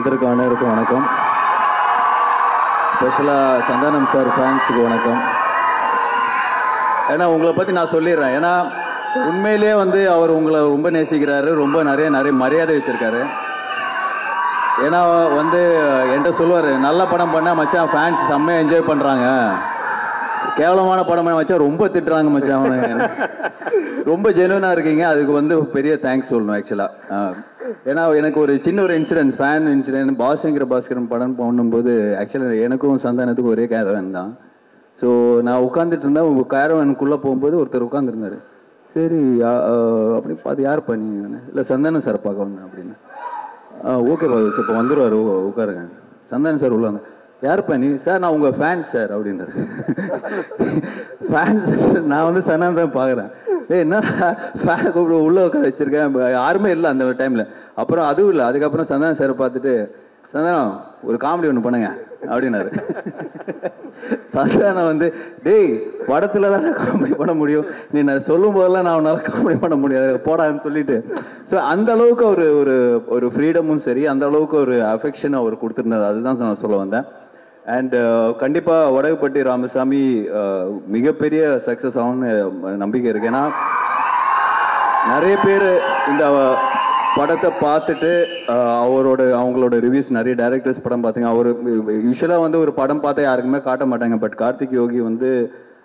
வந்திருக்க அனைவருக்கும் வணக்கம். ஸ்பெஷலாக சந்தானம் சார் ஃபேன்ஸுக்கு வணக்கம். ஏன்னா உங்களை பற்றி நான் சொல்லிடுறேன். ஏன்னா உண்மையிலே வந்து அவர் உங்களை ரொம்ப நேசிக்கிறாரு, ரொம்ப நிறைய மரியாதை வச்சுருக்காரு. ஏன்னா வந்து என்கிட்ட சொல்லுவார், நல்ல படம் பண்ணால் மச்சான் ஃபேன்ஸ் செம்மையாக என்ஜாய் பண்ணுறாங்க, கேவலமான படம் பண்ண மச்சான் ரொம்ப திட்டுறாங்க மச்சான், அவனு ரொம்ப ஜெனுவனாக இருக்கீங்க. அதுக்கு வந்து பெரிய தேங்க்ஸ் சொல்லணும் ஆக்சுவலாக. ஏன்னா எனக்கு ஒரு சின்ன ஒரு இன்சிடென்ட், ஃபேன் இன்சிடென்ட், பாஸ்கரன் படம் பண்ணும்போது ஆக்சுவலாக எனக்கும் சந்தானத்துக்கும் ஒரே கேரவன் தான். ஸோ நான் உட்காந்துட்டு இருந்தேன், உங்கள் கேரவனுக்குள்ளே போகும்போது ஒருத்தர் உட்காந்துருந்தாரு. சரி அப்படி பார்த்து யார் பண்ணீங்க? இல்லை சந்தானம் சார் பார்க்க வந்தேன் அப்படின்னு. ஓகே பாஸ் இப்போ வந்துடுவார், உட்காருங்க. சந்தானம் சார் உள்ள வந்தேன். யார் பண்ணி? சார் நான் உங்கள் ஃபேன்ஸ் சார் அப்படின்றாரு. ஃபேன்ஸ்? நான் வந்து சந்தானம் தான் பார்க்குறேன். என்ன ஃபேன் கூப்பிட உள்ளே உட்கார வச்சிருக்கேன், யாருமே இல்லை அந்த டைமில். அப்புறம் அதுவும் இல்லை. அதுக்கப்புறம் சந்தானம் சார் பார்த்துட்டு, சந்தானம் ஒரு காமெடி ஒன்று பண்ணுங்க அப்படின்னாரு. சந்தானம் வந்து, டேய் படத்துல தான் காமெடி பண்ண முடியும், நீ நான் சொல்லும் போதெல்லாம் நான் உன்னால காமெடி பண்ண முடியாது போடான்னு சொல்லிட்டு. ஸோ அந்த அளவுக்கு ஒரு ஃப்ரீடமும் சரி, அந்த அளவுக்கு ஒரு அஃபெக்ஷன் அவர் கொடுத்துருந்தாரு. அதுதான் நான் சொல்ல வந்தேன். அண்ட் கண்டிப்பாக வடகுப்பட்டி ராமசாமி மிகப்பெரிய சக்ஸஸ் ஆகும்னு நம்பிக்கை இருக்கு. ஏன்னா நிறைய பேர் இந்த படத்தை பார்த்துட்டு அவங்களோட ரிவ்யூஸ், நிறைய டைரக்டர்ஸ் படம் பார்த்தீங்க. அவர் யூஸ்வலாக வந்து ஒரு படம் பார்த்தா யாருக்குமே காட்ட மாட்டாங்க. பட் கார்த்திக் யோகி வந்து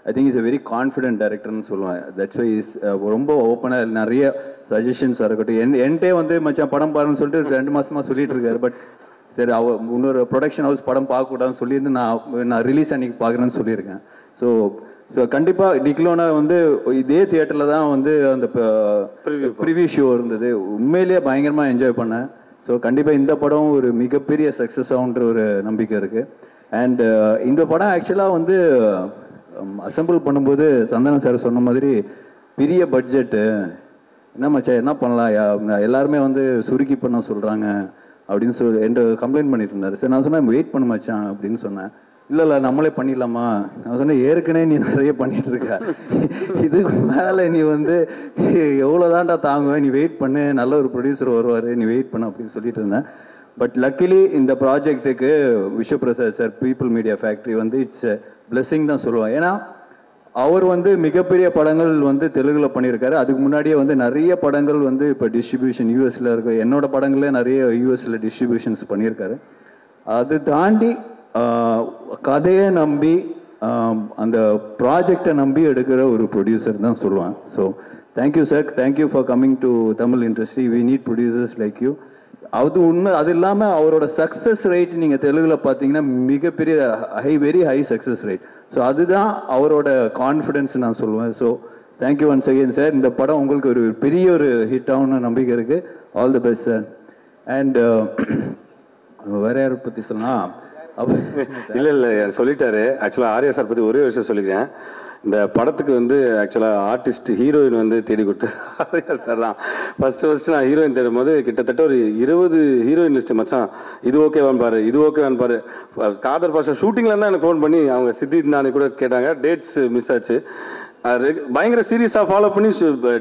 I think is a very confident டைரக்டர்னு சொல்லுவேன். தட்ஸ் வை இஸ் ரொம்ப ஓப்பனாக நிறைய சஜஷன்ஸாக இருக்கட்டும். என்கிட்டே வந்து மச்சான் படம் பாருன்னு சொல்லிட்டு 2 மாசமாக சொல்லிட்டு இருக்காரு. பட் சரி, அவர் இன்னொரு ப்ரொடக்ஷன் ஹவுஸ் படம் பார்க்கக்கூடாதுன்னு சொல்லியிருந்து நான் ரிலீஸ் அன்னைக்கு பார்க்குறேன்னு சொல்லியிருக்கேன். ஸோ கண்டிப்பாக டிக்லோனா வந்து இதே தியேட்டரில் தான் வந்து அந்த ப்ரிவியூ ஷோ இருந்தது. உண்மையிலேயே பயங்கரமாக என்ஜாய் பண்ணேன். ஸோ கண்டிப்பாக இந்த படம் ஒரு மிகப்பெரிய சக்ஸஸ் ஆகுன்ற ஒரு நம்பிக்கை இருக்குது. அண்ட் இந்த படம் ஆக்சுவலாக வந்து அசம்பிள் பண்ணும்போது சந்தானம் சார் சொன்ன மாதிரி பெரிய பட்ஜெட்டு, என்ன மச்சா என்ன பண்ணலாம், எல்லாருமே வந்து சுருக்கி பண்ண சொல்கிறாங்க அப்படின்னு சொல்லி என்கிட்ட கம்ப்ளைண்ட் பண்ணிட்டு இருந்தாரு. சரி நான் சொன்னேன் வெயிட் பண்ண மச்சான் அப்படின்னு சொன்னேன். இல்லை நம்மளே பண்ணிடலாமா? நான் சொன்னேன் ஏற்கனவே நீ நிறைய பண்ணிட்டு இருக்க, இதுக்கு மேலே நீ வந்து எவ்வளோதான்டா தாங்குவேன், நீ வெயிட் பண்ணு, நல்ல ஒரு ப்ரொடியூசர் வருவார், நீ வெயிட் பண்ணு அப்படின்னு சொல்லிட்டு இருந்தேன். பட் லக்கிலி இந்த ப்ராஜெக்ட்டுக்கு Vishwaprasad sir, People Media Factory வந்து இட்ஸ் பிளெஸிங் தான் சொல்லுவேன். ஏன்னா அவர் வந்து மிகப்பெரிய படங்கள் வந்து தெலுங்குல பண்ணியிருக்காரு. அதுக்கு முன்னாடியே வந்து நிறைய படங்கள் வந்து இப்போ டிஸ்ட்ரிபியூஷன் யூஎஸ்ல இருக்கு. என்னோட படங்களே நிறைய யூஎஸ்ல டிஸ்ட்ரிபியூஷன்ஸ் பண்ணியிருக்காரு. அது தாண்டி கதையை நம்பி அந்த ப்ராஜெக்டை நம்பி எடுக்கிற ஒரு ப்ரொடியூசர் தான் சொல்லுவேன். So thank you sir, thank you for coming to Tamil industry. We need producers like you. அது உண்மை. அது இல்லாமல் அவரோட சக்ஸஸ் ரேட் நீங்கள் தெலுங்குல பார்த்தீங்கன்னா மிகப்பெரிய very high success rate. So அதுதான் அவரோட கான்ஃபிடென்ஸ் நான் சொல்லுவேன். So thank you once again sir. இந்த படம் உங்களுக்கு ஒரு பெரிய ஒரு ஹிட் ஆகும்னு நம்பிக்கை இருக்கு. All the best sir. And வேற யாரை பற்றி சொல்லலாம்? இல்லை சொல்லிட்டாரு. ஆக்சுவலாக ஆர்யா சார் பற்றி ஒரே விஷயம் சொல்லிக்கிறேன். இந்த படத்துக்கு வந்து ஆக்சுவலாக ஆர்டிஸ்ட் ஹீரோயின் வந்து தேடி கொடுத்து ஆர்யா சார் தான். ஃபர்ஸ்ட் நான் ஹீரோயின் தேடும் போது கிட்டத்தட்ட ஒரு 20 ஹீரோயின் லிஸ்ட் மச்சான், இது ஓகேவான்னு பாரு, இது ஓகேவான்னு பாரு. காதர் பாஷா ஷூட்டிங்ல இருந்தால் எனக்கு ஃபோன் பண்ணி அவங்க சித்தித் நானே கூட கேட்டாங்க. டேட்ஸ் மிஸ் ஆச்சு. பயங்கர சீரியஸாக ஃபாலோ பண்ணி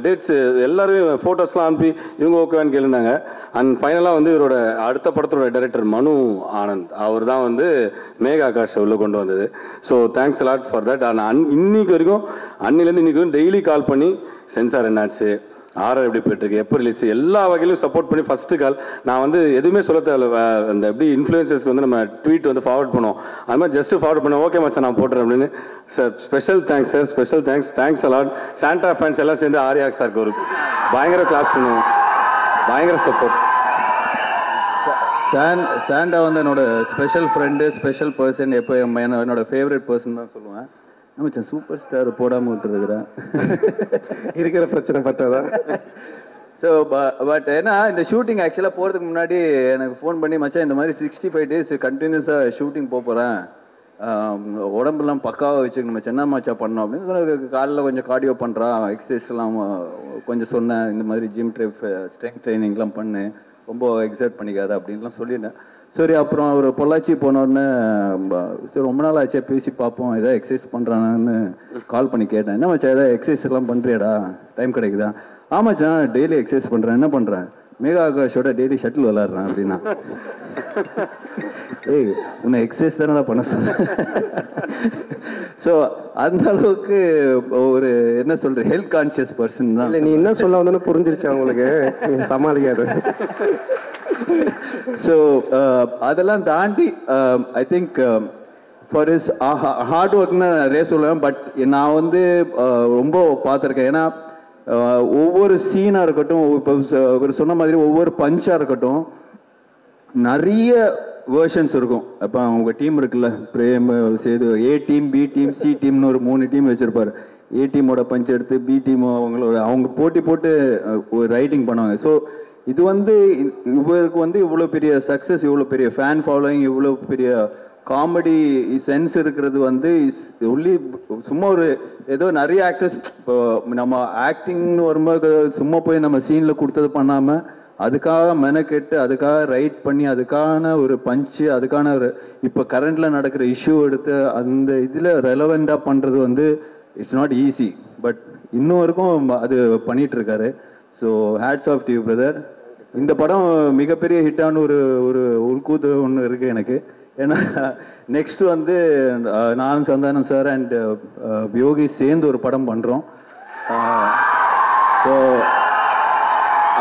டேட்ஸ் எல்லாரும் ஃபோட்டோஸ்லாம் அனுப்பி இவங்க ஓகேவான்னு கேளுந்தாங்க. அண்ட் ஃபைனலாக வந்து இவரோட அடுத்த படத்தோட டைரக்டர் மனு ஆனந்த், அவர் தான் வந்து மேகா ஆகாஷ் உள்ள கொண்டு வந்தது. So thanks lot for that. ஆனால் இன்னைக்கு வரைக்கும் அன்னிலேருந்து இன்னைக்கு வரைக்கும் டெய்லி கால் பண்ணி சென்சார் என்னாச்சு, ஆர்ஆர் எப்படி போயிட்டுருக்கு, எப்போ ரிலீஸ், எல்லா வகையிலும் சப்போர்ட் பண்ணி ஃபர்ஸ்ட் கால். நான் வந்து எதுவுமே சொல்ல தேவையில்ல. அந்த எப்படி இன்ஃப்ளூயன்சர்ஸ்க்கு வந்து நம்ம ட்வீட் வந்து ஃபார்வர்ட் பண்ணுவோம், அது மாதிரி ஜஸ்ட் ஃபார்வர்ட் பண்ணோம். ஓகே மச்சான் நான் போட்டுறேன் அப்படின்னு. Sir special thanks sir, special thanks a lot. Santa fans எல்லாம் சேர்ந்து ஆர்யா சாருக்கு ஒரு பயங்கர கிளாப்ஸ் பண்ணுவோம். பயங்கர சப்போர்ட். சாண்டா வந்து என்னோட ஸ்பெஷல் ஃப்ரெண்டு, ஸ்பெஷல் பர்சன், எப்போ என்னோட ஃபேவரட் பர்சன் தான் சொல்லுவேன். மச்சான் சூப்பர் ஸ்டார் போடாமல் விட்டுருக்குறேன், இருக்கிற பிரச்சனை பத்தாதான். ஸோ பட் ஏன்னா இந்த ஷூட்டிங் ஆக்சுவலாக போகிறதுக்கு முன்னாடி எனக்கு ஃபோன் பண்ணி, மச்சான் இந்த மாதிரி 65 days கண்டினியூஸாக ஷூட்டிங் போகிறேன், உடம்புலாம் பக்காவாக வச்சுக்கணும் மச்சான், என்ன மச்சா பண்ணோம் அப்படின்னு. காலையில் கொஞ்சம் கார்டியோ பண்ணுறான், எக்ஸசைஸ்லாம் கொஞ்சம் சொன்னேன், இந்த மாதிரி ஜிம் ஸ்ட்ரெங்க் ட்ரைனிங்லாம் பண்ணு, ரொம்ப எக்ஸைட் பண்ணிக்காத அப்படின்லாம் சொல்லிட்டேன். சரி அப்புறம் அவர் பொள்ளாச்சி போனோடனே சரி ரொம்ப நாள் ஆச்சா பேசி பார்ப்போம், ஏதாவது எக்ஸசைஸ் பண்ணுறானான்னு கால் பண்ணி கேட்டேன். என்ன மச்சா ஏதாவது எக்ஸசைஸ் எல்லாம் பண்ணுறியாடா, டைம் கிடைக்குதா? ஆமாச்சான் டெய்லி எக்ஸசைஸ் பண்ணுறேன். என்ன பண்ணுறேன்? மேகா ஆகாஷோட டெய்லி ஷட்டில் விளாட்றான் அப்படின்னா, ஏய் உன்னை எக்ஸசைஸ் தானே பண்ண சொன்ன. ஸோ அந்த அளவுக்கு ஒரு என்ன சொல்ற ஹெல்த் கான்சியஸ் பர்சன் தான். நீ என்ன சொல்ல வந்தோன்னு புரிஞ்சிருச்சு அவங்களுக்கு, சமாளிக்காது. ஸோ அதெல்லாம் தாண்டி I think for is hard ஒர்க்னு நிறைய சொல்லுவேன். பட் நான் வந்து ரொம்ப பார்த்துருக்கேன். ஏன்னா ஒவ்வொரு சீனாக இருக்கட்டும், இப்போ இவர் சொன்ன மாதிரி ஒவ்வொரு பஞ்சாக இருக்கட்டும், நிறைய வேர்ஷன்ஸ் இருக்கும். இப்போ அவங்க டீம் இருக்குல்ல, Prem Sethu, A team, B team, C டீம்னு ஒரு 3 டீம் வச்சிருப்பாரு. ஏ டீமோட பஞ்ச் எடுத்து பி டீம் அவங்க போட்டி போட்டு ஒரு ரைட்டிங் பண்ணுவாங்க. ஸோ இது வந்து இவருக்கு வந்து இவ்வளோ பெரிய சக்ஸஸ், இவ்வளோ பெரிய ஃபேன் ஃபாலோயிங், இவ்வளோ பெரிய காமெடி சென்ஸ் இருக்கிறது வந்து ஒன்லி சும்மா ஒரு ஏதோ நிறைய ஆக்டர்ஸ் இப்போ நம்ம ஆக்டிங்னு வரும்போது சும்மா போய் நம்ம சீனில் கொடுத்தது பண்ணாமல் அதுக்காக மெனக்கெட்டு அதுக்காக ரைட் பண்ணி அதுக்கான ஒரு பஞ்சு அதுக்கான ஒரு இப்போ கரண்ட்ல நடக்கிற இஷ்யூ எடுத்து அந்த இதில் ரெலவெண்டாக பண்ணுறது வந்து இட்ஸ் நாட் ஈஸி. பட் இன்னும் வரைக்கும் அது பண்ணிட்டு இருக்காரு. So hats off to you brother. இந்த படம் மிகப்பெரிய ஹிட்டான ஒரு ஒரு உள்கூத்து ஒன்று இருக்கு எனக்கு. ஏன்னா நெக்ஸ்ட் வந்து நான் சந்தானம் சார் அண்ட் யோகி சேர்ந்து ஒரு படம் பண்ணுறோம். ஸோ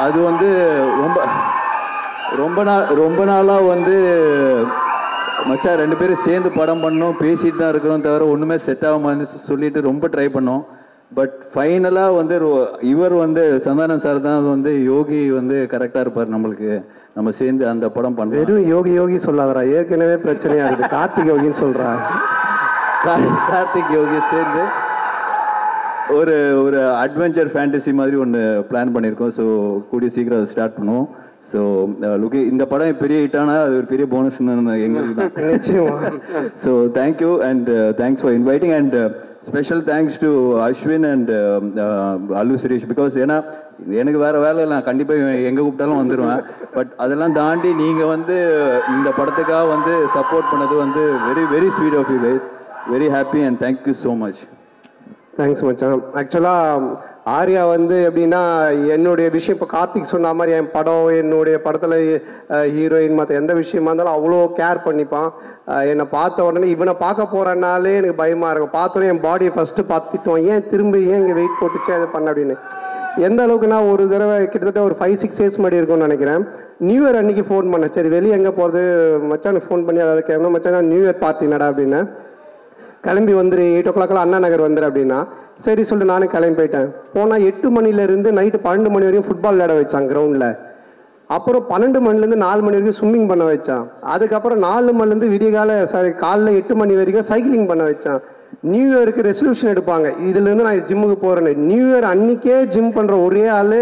அது வந்து ரொம்ப நாளாக வந்து மச்சா 2 பேரும் சேர்ந்து படம் பண்ணோம், பேசிட்டு தான் இருக்கிறோம், தவிர ஒன்றுமே செட் ஆகாமன்னு சொல்லிட்டு ரொம்ப ட்ரை பண்ணோம். பட் ஃபைனலாக வந்து இவர் வந்து சந்தானம் சார் தான் வந்து யோகி வந்து கரெக்டாக இருப்பார் நம்மளுக்கு, நம்ம சேர்ந்து அந்த படம் பண்ணோம். வெறும் யோகி யோகி சொல்லாதரா, ஏற்கனவே பிரச்சனையா இருக்குது. கார்த்திக் யோகின்னு சொல்றா. கார்த்திக் யோகி சேர்ந்து ஒரு ஒரு அட்வென்ச்சர் ஃபேண்டசி மாதிரி ஒன்று பிளான் பண்ணியிருக்கோம். ஸோ கூடிய சீக்கிரம் அதை ஸ்டார்ட் பண்ணுவோம். ஸோ லுக்கி இந்த படம் பெரிய ஹிட்டானா அது ஒரு பெரிய போனஸ் எங்களுக்கு தான். So thank you and thanks for inviting and special thanks to Ashwin and Allu Suresh. Because ஏன்னா எனக்கு வேற வேலை நான் கண்டிப்பாக எங்கே கூப்பிட்டாலும் வந்துடுவேன். பட் அதெல்லாம் தாண்டி நீங்கள் வந்து இந்த படத்துக்காக வந்து சப்போர்ட் பண்ணது வந்து very very sweet of you guys. Very happy and thank you so much. Thanks மச்சான். ஆக்சுவலாக ஆர்யா வந்து எப்படின்னா என்னுடைய விஷயம் இப்போ கார்த்திக் சொன்ன மாதிரி என் படம் என்னுடைய படத்தில் ஹீரோயின் மற்ற எந்த விஷயமா இருந்தாலும் அவ்வளோ கேர் பண்ணிப்பான். என்னை பார்த்த உடனே இவனை பார்க்க போகிறனாலே எனக்கு பயமாக இருக்கும். பார்த்தோன்னே என் பாடியை ஃபஸ்ட்டு பார்த்துட்டோம், ஏன் திரும்ப ஏன் இங்கே வெயிட் போட்டுச்சு அது பண்ண அப்படின்னு. எந்த அளவுக்கு நான் ஒரு தடவை கிட்டத்தட்ட ஒரு 5-6 days முன்னாடி இருக்கும்னு நினைக்கிறேன், நியூ இயர் அன்னைக்கு ஃபோன் பண்ணேன். சரி வெளியே எங்கே போகிறது மச்சான் ஃபோன் பண்ணி அதாவது கேட்கணும், மச்சான் நியூ இயர் பார்ட்டி நடா அப்படின்னு. கிளம்பி வந்துரு 8 o'clock அண்ணா நகர் வந்துரு அப்படின்னா சரி சொல்லிட்டு நானே கிளம்பி போயிட்டேன். போனால் 8 மணிலேருந்து நைட்டு 12 மணி வரையும் ஃபுட்பால் விளையாட வச்சான் கிரவுண்டில். அப்புறம் 12 மணிலேருந்து 4 மணி வரைக்கும் ஸ்விம்மிங் பண்ண வச்சான். அதுக்கப்புறம் 4 மணிலேருந்து விடியகால காலைல 8 மணி வரைக்கும் சைக்கிளிங் பண்ண வச்சான். நியூ இயருக்கு ரெசல்யூஷன் எடுப்பாங்க, இதுலேருந்து நான் ஜிம்முக்கு போகிறேன்னு. நியூ இயர் அன்னைக்கே ஜிம் பண்ணுற ஒரே ஆள்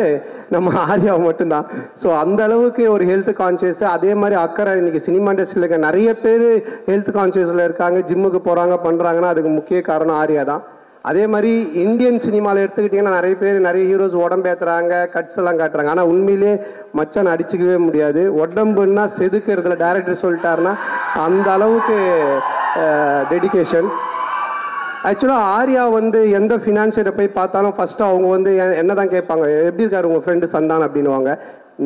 நம்ம ஆர்யாவை மட்டும்தான். ஸோ அந்த அளவுக்கு ஒரு ஹெல்த் கான்சியஸ், அதே மாதிரி அக்கறை. இன்னைக்கு சினிமா இண்டஸ்ட்ரியில் இருக்க நிறைய பேர் ஹெல்த் கான்சியஸில் இருக்காங்க, ஜிம்முக்கு போகிறாங்க பண்ணுறாங்கன்னா அதுக்கு முக்கிய காரணம் ஆர்யா தான். அதே மாதிரி இந்தியன் சினிமாவில் எடுத்துக்கிட்டிங்கன்னா நிறைய பேர் நிறைய ஹீரோஸ் உடம்பேற்றுறாங்க, கட்ஸ் எல்லாம் காட்டுறாங்க. ஆனால் உண்மையிலே மச்சான் அடிச்சுக்கவே முடியாது. உடம்புன்னா செதுக்கிறதுல டைரக்டர் சொல்லிட்டாருன்னா அந்த அளவுக்கு டெடிகேஷன். ஆக்சுவலாக ஆர்யா வந்து எந்த ஃபினான்ஷியரை போய் பார்த்தாலும் ஃபஸ்ட்டு அவங்க வந்து என்ன தான் கேட்பாங்க, எப்படி இருக்காரு உங்கள் ஃப்ரெண்டு சந்தான் அப்படின்னுவாங்க.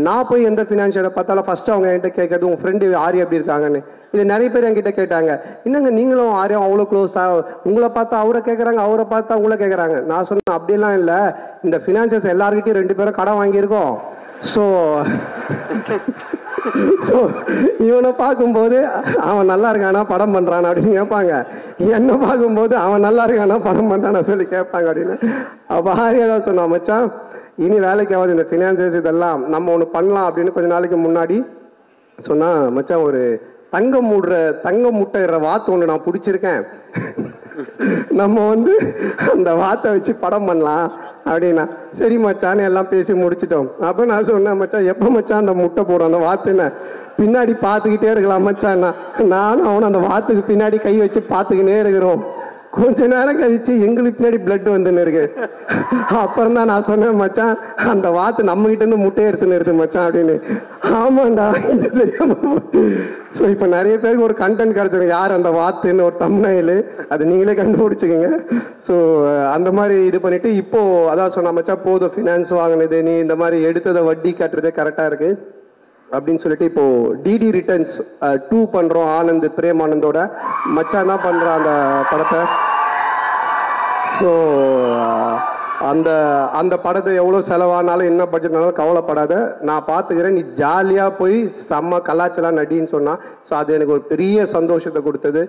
நான் போய் எந்த ஃபினான்ஷியரை பார்த்தாலும் ஃபஸ்ட்டு அவங்க என்கிட்ட கேட்கறது உங்கள் ஃப்ரெண்டு ஆர்யா எப்படி இருக்காங்கன்னு. இது நிறைய பேர் என்கிட்ட கேட்டாங்க, என்னங்க நீங்களும் ஆர்யா அவ்வளோ க்ளோஸாக, உங்களை பார்த்தா அவரை கேட்குறாங்க, அவரை பார்த்தா உங்களை கேட்குறாங்க. நான் சொன்னேன் அப்படிலாம் இல்லை, இந்த ஃபினான்ஷியர்ஸ் எல்லாருக்கிட்டையும் 2 பேரும் கடன் வாங்கியிருக்கோம். ஸோ இவனை பார்க்கும்போது அவன் நல்லா இருக்கானா படம் பண்ணுறான் அப்படின்னு கேட்பாங்க, என்னை பார்க்கும்போது அவன் நல்லா இருக்கானா படம் பண்ணுறானா சொல்லி கேட்பாங்க அப்படின்னு. அப்போ ஆர்யா தான் சொன்னான், மச்சான் இனி வேலைக்கு ஆகாது இந்த ஃபினான்சியர்ஸ் இதெல்லாம் நம்ம ஒன்று பண்ணலாம் அப்படின்னு கொஞ்சம் நாளைக்கு முன்னாடி சொன்னால், மச்சான் ஒரு தங்கம் முட்டைற வாத்து ஒன்று நான் பிடிச்சிருக்கேன், நம்ம வந்து அந்த வாத்தை வச்சு படம் பண்ணலாம் அப்படின்னா. சரி மச்சான்னு எல்லாம் பேசி முடிச்சிட்டோம். அப்போ நான் சொன்னேன், மச்சான் எப்போ மச்சான் அந்த முட்டை போடும் அந்த வாத்துன்னு பின்னாடி பார்த்துக்கிட்டே இருக்கலாம் மச்சான். நானும் அவனும் அந்த வாத்துக்கு பின்னாடி கை வச்சு பார்த்துக்கினே இருக்கிறோம். கொஞ்ச நேரம் கழிச்சு எங்களுக்கு பின்னாடி பிளட் வந்துன்னு இருக்கு. அப்புறம் தான் நான் சொன்னேன், மச்சான் அந்த வாத்து நம்ம கிட்ட இருந்து முட்டையை எடுத்துன்னு இருக்கு மச்சான் அப்படின்னு. ஆமாண்டா இது தெரியாம. ஸோ இப்போ நிறைய பேருக்கு ஒரு கண்டென்ட் கிடைச்சிருக்கு, யார் அந்த வாத்துன்னு ஒரு தம்ப்நெயில், அது நீங்களே கண்டுபிடிச்சிக்கோங்க. ஸோ அந்த மாதிரி இது பண்ணிட்டு இப்போ அதான் சொன்ன மச்சான் போதும் ஃபினான்ஸ் வாங்கினது, நீ இந்த மாதிரி எடுத்ததை வட்டி கட்டுறதே கரெக்டாக இருக்கு அப்படின்னு சொல்லிட்டு இப்போ டிடி ரிட்டர்ன்ஸ் 2 பண்றோம். ஆனந்த் பிரேம் ஆனந்தோட மச்சான் தான் பண்றான் அந்த படத்தை. ஸோ அந்த அந்த படத்தை எவ்வளோ செலவானாலும் என்ன பட்ஜெட்னாலும் கவலைப்படாத, நான் பார்த்துக்கிறேன், நீ ஜாலியாக போய் செம்ம கலாச்சலாம் நடின்னு சொன்னா. ஸோ அது எனக்கு ஒரு பெரிய சந்தோஷத்தை கொடுத்தது.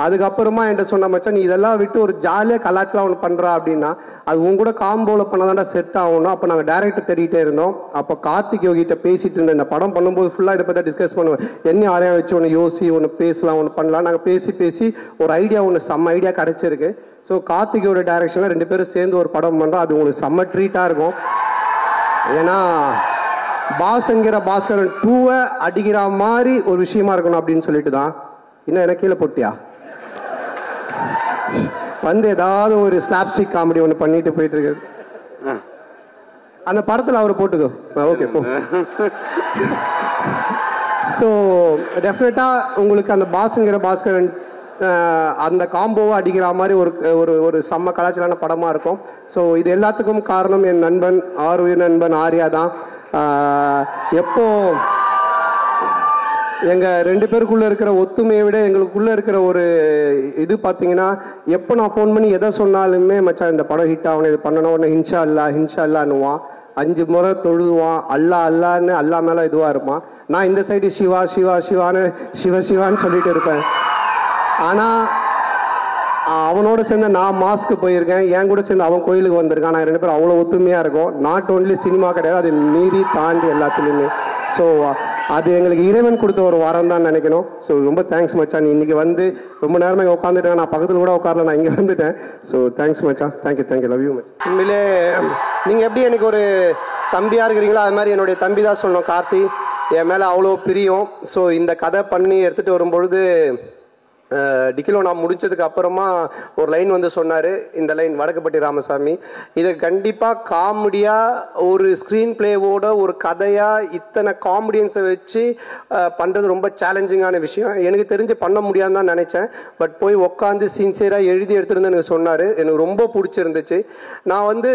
அதுக்கப்புறமா என்கிட்ட சொன்ன மச்சான், நீ இதெல்லாம் விட்டு ஒரு ஜாலியாக கலாச்சலாம் ஒன்று பண்ணுறா அப்படின்னா அது உங்க கூட காம்போவில் பண்ணதாண்டா செட் ஆகணும். அப்போ நாங்கள் டேரக்டர் தேடிட்டே இருந்தோம். அப்போ கார்த்திக் யோகிட்ட பேசிட்டு இருந்தேன். இந்த படம் பண்ணும்போது ஃபுல்லாக இதை பற்றி டிஸ்கஸ் பண்ணுவேன். என்ன யாரையா வச்சு ஒன்று யோசி, ஒன்று பேசலாம், ஒன்று பண்ணலாம். நாங்கள் பேசி ஒரு ஐடியா, ஒன்று செம்ம ஐடியா கிடைச்சிருக்கு. ஸோ கார்த்திகோட டைரக்ஷனில் 2 பேரும் சேர்ந்து ஒரு படம் பண்ணுறோம். அது உங்களுக்கு செம்ம ட்ரீட்டாக இருக்கும். ஏன்னா பாஸ்ங்கிற பாஸ்கரன் 2 அடிக்கிற மாதிரி ஒரு விஷயமா இருக்கணும் அப்படின்னு சொல்லிட்டு தான். இன்னும் எனக்கு கீழே போட்டியா வந்து ஏதாவது ஒரு ஸ்லாப்ஸ்டிக் காமெடி ஒன்று பண்ணிட்டு போயிட்டு இருக்கு. அந்த படத்தில் அவர் போட்டுக்கோ. ஓகே போ. ஸோ டெஃபினட்டா உங்களுக்கு அந்த பாஸ்ங்கிற பாஸ்கரன் அந்த காம்போவை அடிக்கிற மாதிரி ஒரு செம்ம கலாச்சாரான படமா இருக்கும். ஸோ இது எல்லாத்துக்கும் காரணம் என் நண்பன் ஆர்வீர் நண்பன் ஆர்யா தான். எப்போ எங்க 2 பேருக்குள்ள இருக்கிற ஒத்துமையை விட எங்களுக்குள்ள இருக்கிற ஒரு இது பார்த்தீங்கன்னா, எப்போ நான் ஃபோன் பண்ணி எதை சொன்னாலுமே மச்சான் இந்த படம் ஹிட் ஆகணும், இது பண்ணணும், உடனே ஹின்ஷா அல்லான்னுவான். 5 முறை தொழுதுவான், அல்லான்னு அல்லா மேல இதுவா இருப்பான். நான் இந்த சைடு சிவான்னு சொல்லிட்டு இருப்பேன். ஆனா அவனோட சேர்ந்து நான் மாஸ்க்கு போயிருக்கேன், என் கூட சேர்ந்து அவன் கோயிலுக்கு வந்திருக்கான். நான் 2 பேரும் அவ்வளோ ஒத்துமையா இருக்கும். நாட் ஓன்லி சினிமா கிடையாது, அது மீறி தாண்டி எல்லாத்துலேயுமே. ஸோ அது எங்களுக்கு இறைவன் கொடுத்த ஒரு வாரம் தான் நினைக்கணும். ஸோ ரொம்ப தேங்க்ஸ் மச்சான், நீ இன்னைக்கு வந்து ரொம்ப நேரமாக இங்கே உட்காந்துட்டேன். நான் பக்கத்தில் கூட உட்காரல, நான் இங்கே வந்துட்டேன். ஸோ தேங்க்ஸ் மச்சான், தேங்க்யூ, லவ் யூ மச்சான். உண்மையிலே நீங்கள் எப்படி எனக்கு ஒரு தம்பியாக இருக்கிறீங்களோ அது மாதிரி என்னுடைய தம்பி தான் சொல்லணும். கார்த்தி என் மேலே அவ்வளோ பிரியம். ஸோ இந்த கதை பண்ணி எடுத்துகிட்டு வரும்பொழுது டிக்கிலோ நான் முடிச்சதுக்கு அப்புறமா ஒரு லைன் வந்து சொன்னாரு. இந்த லைன் வடக்குப்பட்டி ராமசாமி, இதை கண்டிப்பா காமெடியா ஒரு ஸ்கிரீன் பிளேவோட ஒரு கதையா இத்தனை காமெடியன்ஸை வச்சு பண்றது ரொம்ப சேலஞ்சிங்கான விஷயம். எனக்கு தெரிஞ்சு பண்ண முடியாதுன்னு தான் நினைச்சேன். பட் போய் உட்காந்து சின்சியரா எழுதி எடுத்துருந்து எனக்கு சொன்னாரு. எனக்கு ரொம்ப பிடிச்சிருந்துச்சு. நான் வந்து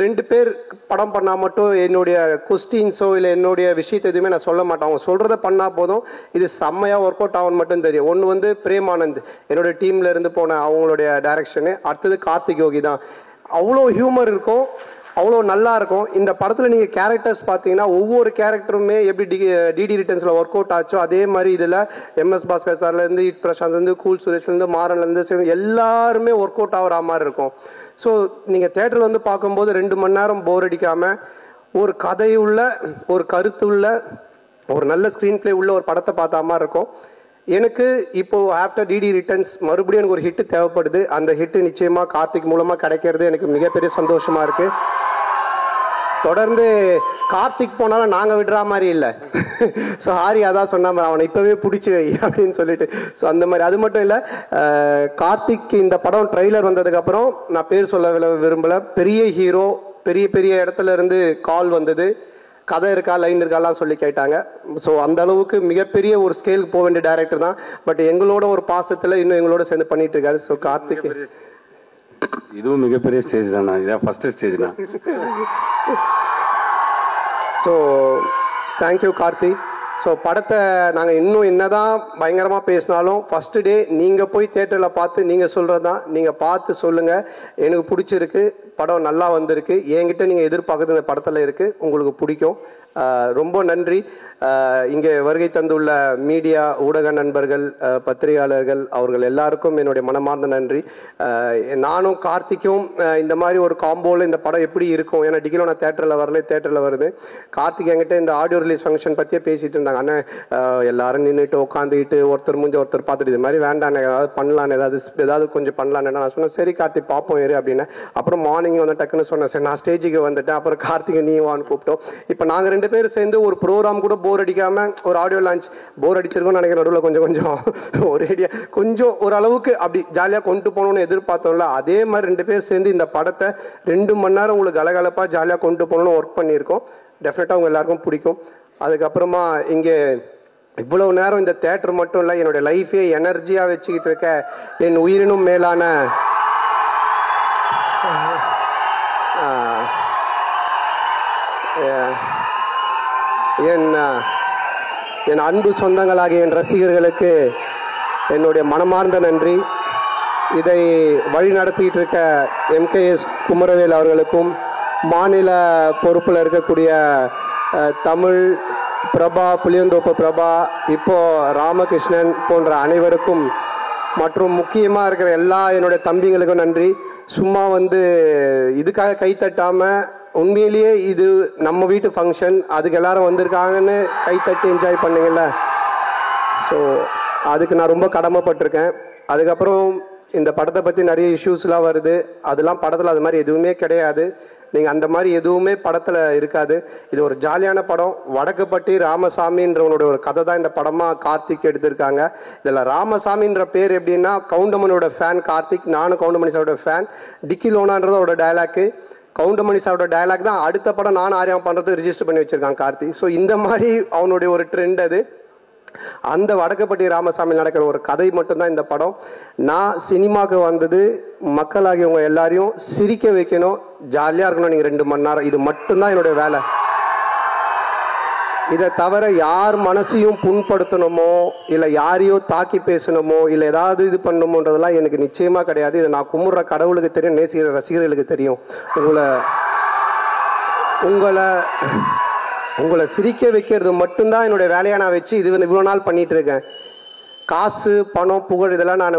ரெண்டு பேர் படம் பண்ணா மட்டும் என்னுடைய கொஸ்டின்ஸோ இல்லை என்னுடைய விஷயத்தை எதுவுமே நான் சொல்ல மாட்டேன். அவங்க சொல்றதை பண்ணா போதும், இது செம்மையா ஒர்க் அவுட் ஆகும் மட்டும் தெரியும். ஒன்று வந்து பிரேம் ஆனந்த் என்னோட டீம்ல இருந்து போன அவங்களுடைய டைரக்ஷனு. அடுத்தது கார்த்திக் யோகி தான். அவ்வளோ ஹியூமர் இருக்கும், அவ்வளோ நல்லா இருக்கும். இந்த படத்தில் நீங்கள் கேரக்டர்ஸ் பார்த்தீங்கன்னா ஒவ்வொரு கேரக்டருமே எப்படி டிடி ரிட்டர்ன்ஸில் ஒர்க் அவுட் ஆச்சோ அதே மாதிரி இதில் MS பாஸ்கர் சார்லேருந்து இட் பிரசாந்த்லேருந்து கூல் சுரேஷ்லேருந்து மாறன்லேருந்து எல்லாருமே ஒர்க் அவுட் ஆகிற மாதிரி இருக்கும். ஸோ நீங்கள் தேட்டரில் வந்து பார்க்கும்போது 2 மணி நேரம் போர் அடிக்காமல் ஒரு கதையுள்ள, ஒரு கருத்துள்ள, ஒரு நல்ல ஸ்க்ரீன் பிளே உள்ள ஒரு படத்தை பார்த்த மாதிரி இருக்கும். எனக்கு இப்போ ஆஃப்டர் டிடி ரிட்டர்ன்ஸ் மறுபடியும் எனக்கு ஒரு ஹிட் தேவைப்படுது. அந்த ஹிட் நிச்சயமா கார்த்திக் மூலமா கிடைக்கிறது எனக்கு மிகப்பெரிய சந்தோஷமா இருக்கு. தொடர்ந்து கார்த்திக் போனாலும் நாங்க விடுற மாதிரி இல்லை. ஸோ ஆரியா தான் சொன்ன மாதிரி அவனை இப்பவே பிடிச்சி வை அப்படின்னு சொல்லிட்டு. ஸோ அந்த மாதிரி. அது மட்டும் இல்லை, கார்த்திக் இந்த படம் ட்ரெய்லர் வந்ததுக்கு அப்புறம் நான் பேர் சொல்ல விரும்பல, பெரிய ஹீரோ, பெரிய இடத்துல இருந்து கால் வந்தது, கதை இருக்கா லைன் இருக்காலாம் சொல்லி கேட்டாங்க. ஸோ அந்த அளவுக்கு மிகப்பெரிய ஒரு ஸ்கேலுக்கு போக வேண்டிய டைரக்டர் தான். பட் எங்களோட ஒரு பாசத்தில் இன்னும் எங்களோட சேர்ந்து பண்ணிட்டு இருக்காரு. ஸோ கார்த்திக் இதுவும் மிகப்பெரிய ஸ்டேஜ் தான். இதான் ஃபர்ஸ்ட் ஸ்டேஜ் தான். So thank you Karthik. ஸோ படத்தை நாங்கள் இன்னும் என்னதான் பயங்கரமாக பேசினாலும் ஃபர்ஸ்ட் டே நீங்கள் போய் தேட்டரில் பார்த்து நீங்கள் சொல்கிறது தான். நீங்கள் பார்த்து சொல்லுங்கள், எனக்கு பிடிச்சிருக்கு, படம் நல்லா வந்திருக்கு, என்கிட்ட நீங்கள் எதிர்பார்க்குறது இந்த படத்தில் இருக்குது, உங்களுக்கு பிடிக்கும். ரொம்ப நன்றி. இங்கே வருகை தந்துள்ள மீடியா ஊடக நண்பர்கள், பத்திரிகையாளர்கள், அவர்கள் எல்லாருக்கும் என்னுடைய மனமார்ந்த நன்றி. நானும் கார்த்திக்கும் இந்த மாதிரி ஒரு காம்போவில் இந்த படம் எப்படி இருக்கும், ஏன்னா டிகிலோ நான் தேட்டரில் வருது. கார்த்திக் என்கிட்ட இந்த ஆடியோ ரிலீஸ் ஃபங்க்ஷன் பற்றியே பேசிட்டு இருந்தாங்க. அண்ணன் எல்லாரும் நின்றுட்டு உட்காந்துக்கிட்டு ஒருத்தர் முடிஞ்ச ஒருத்தர் பார்த்துட்டு இது மாதிரி வேண்டாம், ஏதாவது பண்ணலான்னு, ஏதாவது கொஞ்சம் பண்ணலான்னு நான் சொன்னேன். சரி கார்த்திக் பார்ப்போம் ஏறு அப்படின்னு. அப்புறம் மார்னிங் வந்து டக்குன்னு சொன்னேன், சரி நான் ஸ்டேஜுக்கு வந்துட்டேன். அப்புறம் கார்த்திகை நீ வான்னு கூப்பிட்டோம். இப்போ நாங்கள் 2 பேரும் சேர்ந்து ஒரு ப்ரோக்ராம் கூட போர் அடிக்காம ஒரு ஆடியோ லான்ச் போர் அடிச்சிருக்கோம்னு நினைக்கிற நடுவில் கொஞ்சம் ஒரேடியா கொஞ்சம் ஓரளவுக்கு அப்படி ஜாலியாக கொண்டு போகணும்னு எதிர்பார்த்தோம்ல, அதே மாதிரி 2 பேர் சேர்ந்து இந்த படத்தை 2 மணி நேரம் உங்களுக்கு கலகலப்பா ஜாலியாக கொண்டு போகணும்னு ஒர்க் பண்ணியிருக்கோம். டெஃபினட்டாக உங்க எல்லாருக்கும் பிடிக்கும். அதுக்கப்புறமா இங்கே இவ்வளவு நேரம் இந்த தியேட்டர் மட்டும் இல்லை, என்னுடைய லைஃபே எனர்ஜியா வச்சுக்கிட்டு இருக்க என் உயிரினும் மேலான என் அன்பு சொந்தங்களாகிய என் ரசிகர்களுக்கு என்னுடைய மனமார்ந்த நன்றி. இதை வழி நடத்திட்டு இருக்க MKS குமரவேல் அவர்களுக்கும், மாநில பொறுப்பில் இருக்கக்கூடிய தமிழ் பிரபா, புளியந்தோப்பு பிரபா, இப்போ ராமகிருஷ்ணன் போன்ற அனைவருக்கும், மற்றும் முக்கியமாக இருக்கிற எல்லா என்னுடைய தம்பிங்களுக்கும் நன்றி. சும்மா இதுக்காக கை தட்டாம, உண்மையிலேயே இது நம்ம வீட்டு ஃபங்க்ஷன், அதுக்கு எல்லாரும் வந்திருக்காங்கன்னு கை தட்டி என்ஜாய் பண்ணுங்கள்ல. ஸோ அதுக்கு நான் ரொம்ப கடமைப்பட்டிருக்கேன். அதுக்கப்புறம் இந்த படத்தை பற்றி நிறைய இஷ்யூஸ்லாம் வருது, அதெல்லாம் படத்தில் அது மாதிரி எதுவுமே கிடையாது. நீங்கள் அந்த மாதிரி எதுவுமே படத்தில் இருக்காது. இது ஒரு ஜாலியான படம். வடக்குப்பட்டி ராமசாமின்றவனோட ஒரு கதை தான் இந்த படமாக கார்த்திக் எடுத்திருக்காங்க. இதில் ராமசாமின்ற பேர் எப்படின்னா, கவுண்டமணியோட ஃபேன் கார்த்திக், நானும் கவுண்டமணி சாரோட ஃபேன். டிக்கி லோனான்றதோட டைலாக்கு, கவுண்டமணி சாரோட டைலாக் தான் அடுத்த படம் நான் ஆரியம் பண்ணுறதுக்கு ரிஜிஸ்டர் பண்ணி வச்சிருக்கான் கார்த்திக். ஸோ இந்த மாதிரி அவனுடைய ஒரு ட்ரெண்ட் அது. அந்த வடக்குப்பட்டி ராமசாமி நடக்கிற ஒரு கதை மட்டும்தான் இந்த படம். நான் சினிமாவுக்கு வந்தது மக்களாகியவங்க எல்லாரையும் சிரிக்க வைக்கணும், ஜாலியாக இருக்கணும். நீங்கள் 2 மணி நேரம், இது மட்டும்தான் என்னுடைய வேலை. இதை தவிர யார் மனசையும் புண்படுத்தணுமோ, இல்லை யாரையோ தாக்கி பேசணுமோ, இல்லை ஏதாவது இது பண்ணணுமோன்றதெல்லாம் எனக்கு நிச்சயமாக கிடையாது. இதை நான் கும்பிட்ற கடவுளுக்கு தெரியும், நேசிக்கிற ரசிகர்களுக்கு தெரியும். உங்களை சிரிக்க வைக்கிறது மட்டும்தான் என்னுடைய வேலையை நான் வச்சு இவ்வளோ நாள் பண்ணிட்டு இருக்கேன். காசு, பணம், புகழ் இதெல்லாம் நான்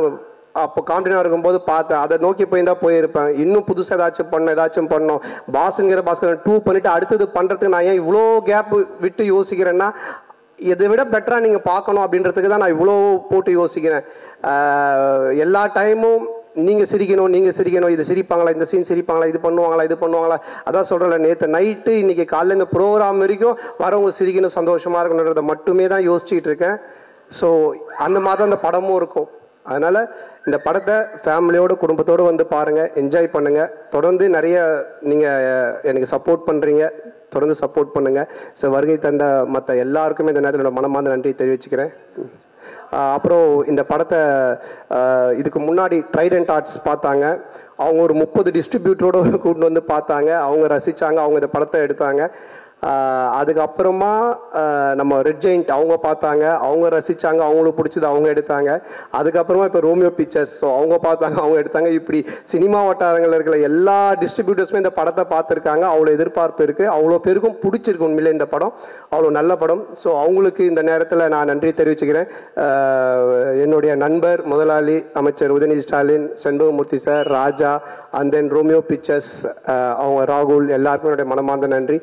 அப்போ காம்படினா இருக்கும்போது பார்த்தேன். அதை நோக்கி போயிருப்பேன். இன்னும் புதுசாக ஏதாச்சும் பண்ணோம். பாஸ்ங்கிற 2 பண்ணிட்டு அடுத்தது பண்ணுறதுக்கு நான் ஏன் இவ்வளோ கேப் விட்டு யோசிக்கிறேன்னா, இதை விட பெட்டராக நீங்கள் பார்க்கணும் அப்படின்றதுக்கு தான் நான் இவ்வளோ போட்டு யோசிக்கிறேன். எல்லா டைமும் நீங்கள் சிரிக்கணும், இது சிரிப்பாங்களா, இந்த சீன் சிரிப்பாங்களா, இது பண்ணுவாங்களா. அதான் சொல்கிறேன், நேற்று நைட்டு இன்னைக்கு காலையில் இந்த ப்ரோக்ராம் வரைக்கும் வரவங்க சிரிக்கணும், சந்தோஷமாக இருக்கணுன்றதை மட்டுமே தான் யோசிச்சுட்டு இருக்கேன். ஸோ அந்த மாதிரி அந்த படமும் இருக்கும். அதனால இந்த படத்தை ஃபேமிலியோட, குடும்பத்தோடு பாருங்க, என்ஜாய் பண்ணுங்க. தொடர்ந்து நிறைய நீங்கள் எனக்கு சப்போர்ட் பண்ணுறீங்க, தொடர்ந்து சப்போர்ட் பண்ணுங்க. ஸோ வருகை தந்த மற்ற எல்லாருக்குமே இந்த நேரத்தில் மனமார்ந்த நன்றி தெரிவிச்சுக்கிறேன். அப்புறம் இந்த படத்தை இதுக்கு முன்னாடி ட்ரைடன்ட் ஆர்ட்ஸ் பார்த்தாங்க. அவங்க ஒரு 30 டிஸ்ட்ரிபியூட்டரோட கூட்டு பார்த்தாங்க. அவங்க ரசித்தாங்க, அவங்க இந்த படத்தை எடுத்தாங்க. அதுக்கப்புறமா நம்ம ரெட் ஜெயிண்ட் அவங்க பார்த்தாங்க, அவங்க ரசித்தாங்க, அவங்களுக்கு பிடிச்சது அவங்க எடுத்தாங்க. அதுக்கப்புறமா இப்போ ரோமியோ பிக்சர்ஸ், ஸோ அவங்க பார்த்தாங்க, அவங்க எடுத்தாங்க. இப்படி சினிமா வட்டாரங்களில் இருக்கிற எல்லா டிஸ்ட்ரிபியூட்டர்ஸுமே இந்த படத்தை பார்த்துருக்காங்க. அவ்வளோ எதிர்பார்ப்பு இருக்குது, அவ்வளோ பேருக்கும் பிடிச்சிருக்கு. உண்மையிலே இந்த படம் அவ்வளோ நல்ல படம். ஸோ அவங்களுக்கு இந்த நேரத்தில் நான் நன்றி தெரிவிச்சுக்கிறேன். என்னுடைய நண்பர், முதலாளி, அமைச்சர் Udhayanidhi Stalin, Shenbagamoorthy sir, Raja, and then Romeo pictures, அவங்க ராகுல், எல்லாருக்கும் என்னுடைய மனமார்ந்த நன்றி.